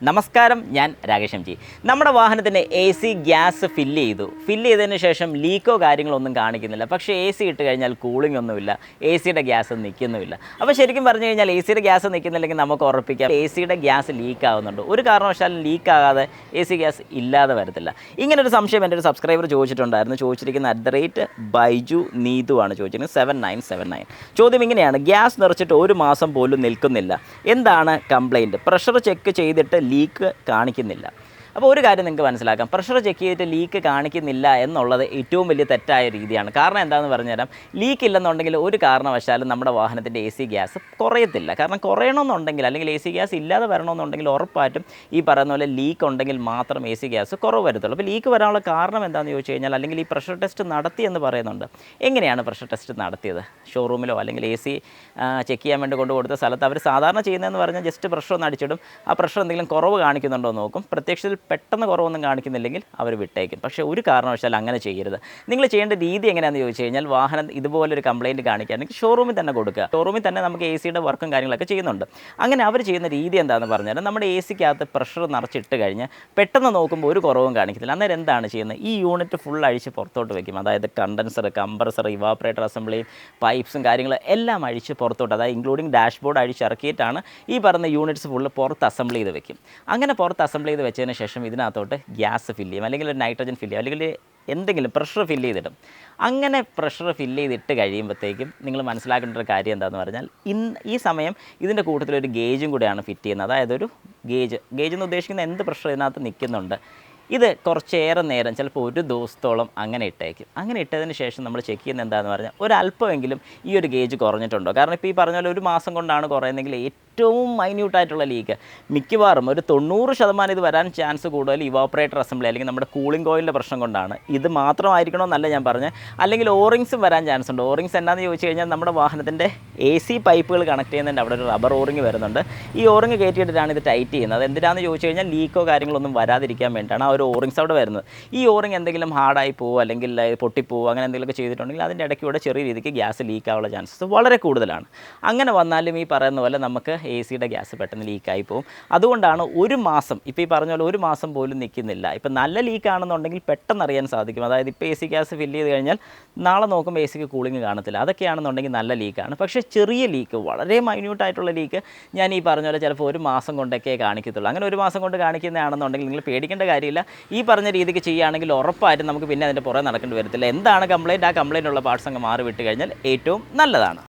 നമസ്കാരം, ഞാൻ Rakesh M G. നമ്മുടെ വാഹനത്തിൻ്റെ AC ഗ്യാസ് ഫില്ല് ചെയ്തതിന് ശേഷം ലീക്കോ കാര്യങ്ങളൊന്നും കാണിക്കുന്നില്ല. പക്ഷേ AC ഇട്ട് കഴിഞ്ഞാൽ കൂളിംഗ് ഒന്നുമില്ല, ACയുടെ ഗ്യാസ് നിൽക്കുന്നുമില്ല. അപ്പോൾ ശരിക്കും പറഞ്ഞു കഴിഞ്ഞാൽ ACയുടെ ഗ്യാസ് നിൽക്കുന്നില്ലെങ്കിൽ നമുക്ക് ഉറപ്പിക്കാം ACയുടെ ഗ്യാസ് ലീക്ക് ആവുന്നുണ്ട്. ഒരു കാരണവശാലും ലീക്ക് ആകാതെ AC ഗ്യാസ് ഇല്ലാതെ വരത്തില്ല. ഇങ്ങനൊരു സംശയം എൻ്റെ ഒരു സബ്സ്ക്രൈബർ ചോദിച്ചിരിക്കുന്ന @ബൈജു നീതു ആണ് ചോദിച്ചിരിക്കുന്നത് 7979. ചോദ്യം ഇങ്ങനെയാണ്: ഗ്യാസ് നിറച്ചിട്ട് ഒരു മാസം പോലും നിൽക്കുന്നില്ല, എന്താണ് കംപ്ലയിൻറ്റ്? പ്രഷർ ചെക്ക് ചെയ്തിട്ട് ലീക്ക് കാണിക്കുന്നില്ല. അപ്പോൾ ഒരു കാര്യം നിങ്ങൾക്ക് മനസ്സിലാക്കാം, പ്രഷർ ചെക്ക് ചെയ്തിട്ട് ലീക്ക് കാണിക്കുന്നില്ല എന്നുള്ളത് ഏറ്റവും വലിയ തെറ്റായ രീതിയാണ്. കാരണം എന്താണെന്ന് പറഞ്ഞുതരാം. ലീക്ക് ഇല്ലെന്നുണ്ടെങ്കിൽ ഒരു കാരണവശാലും നമ്മുടെ വാഹനത്തിൻ്റെ AC ഗ്യാസ് കുറയത്തില്ല. കാരണം കുറയണമെന്നുണ്ടെങ്കിൽ, അല്ലെങ്കിൽ AC ഗ്യാസ് ഇല്ലാതെ വരണമെന്നുണ്ടെങ്കിൽ ഉറപ്പായിട്ടും ഈ പറയുന്ന പോലെ ലീക്ക് ഉണ്ടെങ്കിൽ മാത്രം AC ഗ്യാസ് കുറവ് വരത്തുള്ളൂ. അപ്പോൾ ലീക്ക് വരാനുള്ള കാരണം എന്താണെന്ന് ചോദിച്ചു കഴിഞ്ഞാൽ, അല്ലെങ്കിൽ ഈ പ്രഷർ ടെസ്റ്റ് നടത്തിയെന്ന് പറയുന്നുണ്ട്. എങ്ങനെയാണ് പ്രഷർ ടെസ്റ്റ് നടത്തിയത്? ഷോറൂമിലോ അല്ലെങ്കിൽ AC ചെക്ക് ചെയ്യാൻ വേണ്ടി കൊണ്ടുകൊടുത്ത സ്ഥലത്ത് അവർ സാധാരണ ചെയ്യുന്നതെന്ന് പറഞ്ഞാൽ ജസ്റ്റ് പ്രഷർ ഒന്ന് അടിച്ചിടും. ആ പ്രഷർ എന്തെങ്കിലും കുറവ് കാണിക്കുന്നുണ്ടോ എന്ന് നോക്കും. പ്രത്യക്ഷത്തിൽ പെട്ടെന്ന് കുറവൊന്നും കാണിക്കുന്നില്ലെങ്കിൽ അവർ വിട്ടേക്കും. പക്ഷേ ഒരു കാരണവശാലും അങ്ങനെ ചെയ്യരുത്. നിങ്ങൾ ചെയ്യേണ്ട രീതി എങ്ങനെയാണെന്ന് ചോദിച്ചു കഴിഞ്ഞാൽ, വാഹനം ഇതുപോലൊരു കംപ്ലയിൻറ്റ് കാണിക്കുകയാണെങ്കിൽ ഷോറൂമിൽ തന്നെ കൊടുക്കുക. ഷോറൂമിൽ തന്നെ നമുക്ക് ACയുടെ വർക്കും കാര്യങ്ങളൊക്കെ ചെയ്യുന്നുണ്ട്. അങ്ങനെ അവർ ചെയ്യുന്ന രീതി എന്താണെന്ന് പറഞ്ഞാൽ, നമ്മുടെ ACക്കകത്ത് പ്രഷർ നിറച്ചിട്ട് കഴിഞ്ഞ് പെട്ടെന്ന് നോക്കുമ്പോൾ ഒരു കുറവും കാണിക്കത്തില്ല. അന്നേരം എന്താണ് ചെയ്യുന്നത്? ഈ യൂണിറ്റ് ഫുൾ അഴിച്ച് പുറത്തോട്ട് വയ്ക്കും. അതായത് കണ്ടൻസർ, കംപ്രസർ, ഇവാപ്പറേറ്റർ അസംബ്ലി, പൈപ്പ്സും കാര്യങ്ങളും എല്ലാം അഴിച്ച് പുറത്തോട്ട്, അതായത് ഇൻക്ലൂഡിങ് ഡാഷ്ബോർഡ് അഴിച്ചിറക്കിയിട്ടാണ് ഈ പറഞ്ഞ യൂണിറ്റ്സ് ഫുള്ള് പുറത്ത് അസംബിൾ ചെയ്ത് വെക്കും. അങ്ങനെ പുറത്ത് അസംബിൾ ചെയ്ത് വെച്ചതിന് ശേഷം ഇതിനകത്തോട്ട് ഗ്യാസ് ഫില്ല് ചെയ്യും, അല്ലെങ്കിൽ ഒരു നൈട്രജൻ ഫില്ല് ചെയ്യും, അല്ലെങ്കിൽ എന്തെങ്കിലും പ്രഷർ ഫില്ല് ചെയ്തിടും. അങ്ങനെ പ്രഷർ ഫില്ല് ചെയ്തിട്ട് കഴിയുമ്പോഴത്തേക്കും നിങ്ങൾ മനസ്സിലാക്കേണ്ട ഒരു കാര്യം എന്താണെന്ന് പറഞ്ഞാൽ, ഈ സമയം ഇതിൻ്റെ കൂട്ടത്തിലൊരു ഗേജും കൂടെയാണ് ഫിറ്റ് ചെയ്യുന്നത്. അതായത് ഒരു ഗേജ് എന്ന് ഉദ്ദേശിക്കുന്ന എന്ത് പ്രഷർ ഇതിനകത്ത് നിൽക്കുന്നുണ്ട്. ഇത് കുറച്ചേറെ നേരം, ചിലപ്പോൾ ഒരു ദിവസത്തോളം അങ്ങനെ ഇട്ടേക്കും. അങ്ങനെ ഇട്ടതിന് ശേഷം നമ്മൾ ചെക്ക് ചെയ്യുന്നത് എന്താണെന്ന് പറഞ്ഞാൽ, ഒരല്പമെങ്കിലും ഈ ഒരു ഗേജ് കുറഞ്ഞിട്ടുണ്ടോ. കാരണം ഇപ്പോൾ ഈ പറഞ്ഞ പോലെ ഒരു മാസം കൊണ്ടാണ് കുറയുന്നതെങ്കിൽ ഏറ്റവും മൈന്യൂട്ടായിട്ടുള്ള ലീക്ക് മിക്കവാറും ഒരു 90% ഇത് വരാൻ ചാൻസ് കൂടുതൽ ഇവാപ്പറേറ്റർ അസംബ്ലി, അല്ലെങ്കിൽ നമ്മുടെ കൂളിംഗ് കോയിലിൻ്റെ പ്രശ്നം കൊണ്ടാണ്. ഇത് മാത്രമായിരിക്കണമെന്നല്ല ഞാൻ പറഞ്ഞത്. അല്ലെങ്കിൽ ഓറിങ്സും വരാൻ ചാൻസ് ഉണ്ട്. ഓറിങ്സ് എന്താണെന്ന് ചോദിച്ചു കഴിഞ്ഞാൽ, നമ്മുടെ വാഹനത്തിൻ്റെ AC പൈപ്പുകൾ കണക്ട് ചെയ്യുന്നതിൻ്റെ അവിടെ ഒരു റബ്ബർ ഓറിങ് വരുന്നുണ്ട്. ഈ ഓറിങ് കയറ്റിയിട്ടാണ് ഇത് ടൈറ്റ് ചെയ്യുന്നത്. അത് എന്തിനാണെന്ന് ചോദിച്ചു കഴിഞ്ഞാൽ, ലീക്കോ കാര്യങ്ങളൊന്നും വരാതിരിക്കാൻ വേണ്ടിയിട്ടാണ് ആ ഒരു ഓറിങ്സ് അവിടെ വരുന്നത്. ഈ ഓറിങ് എന്തെങ്കിലും ഹാർഡായി പോവോ അല്ലെങ്കിൽ പൊട്ടിപ്പോവോ അങ്ങനെ എന്തെങ്കിലുമൊക്കെ ചെയ്തിട്ടുണ്ടെങ്കിൽ അതിൻ്റെ ഇടയ്ക്കൂടെ ചെറിയ രീതിക്ക് ഗ്യാസ് ലീക്കാനുള്ള ചാൻസസ് വളരെ കൂടുതലാണ്. അങ്ങനെ വന്നാലും ഈ പറയുന്ന പോലെ നമുക്ക് ACയുടെ ഗ്യാസ് പെട്ടെന്ന് ലീക്കായി പോകും. അതുകൊണ്ടാണ് ഒരു മാസം, ഇപ്പോൾ ഈ പറഞ്ഞ പോലെ ഒരു മാസം പോലും നിൽക്കുന്നില്ല. ഇപ്പം നല്ല ലീക്കാണെന്നുണ്ടെങ്കിൽ പെട്ടെന്ന് അറിയാൻ സാധിക്കും. അതായത് ഇപ്പോൾ AC ഗ്യാസ് ഫില്ല് ചെയ്ത് കഴിഞ്ഞാൽ നാളെ നോക്കുമ്പോൾ ACക്ക് കൂളിംഗ് കാണത്തില്ല. അതൊക്കെയാണെന്നുണ്ടെങ്കിൽ നല്ല ലീക്കാണ്. പക്ഷേ ചെറിയ ലീക്ക്, വളരെ മൈന്യൂട്ടായിട്ടുള്ള ലീക്ക് ഞാൻ ഈ പറഞ്ഞ പോലെ ചിലപ്പോൾ ഒരു മാസം കൊണ്ടൊക്കെ കാണിക്കത്തുള്ളൂ. അങ്ങനെ ഒരു മാസം കൊണ്ട് കാണിക്കുന്നതാണെന്നുണ്ടെങ്കിൽ നിങ്ങൾ പേടിക്കേണ്ട കാര്യമില്ല. ഈ പറഞ്ഞ രീതിക്ക് ചെയ്യുകയാണെങ്കിൽ ഉറപ്പായിട്ടും നമുക്ക് പിന്നെ അതിൻ്റെ പുറകെ നടക്കേണ്ടി വരത്തില്ല. എന്താണ് കംപ്ലയിൻറ്റ്, ആ കംപ്ലയിൻ്റ് ഉള്ള പാർട്സ് അങ്ങ് മാറി വിട്ട് കഴിഞ്ഞാൽ ഏറ്റവും നല്ലതാണ്.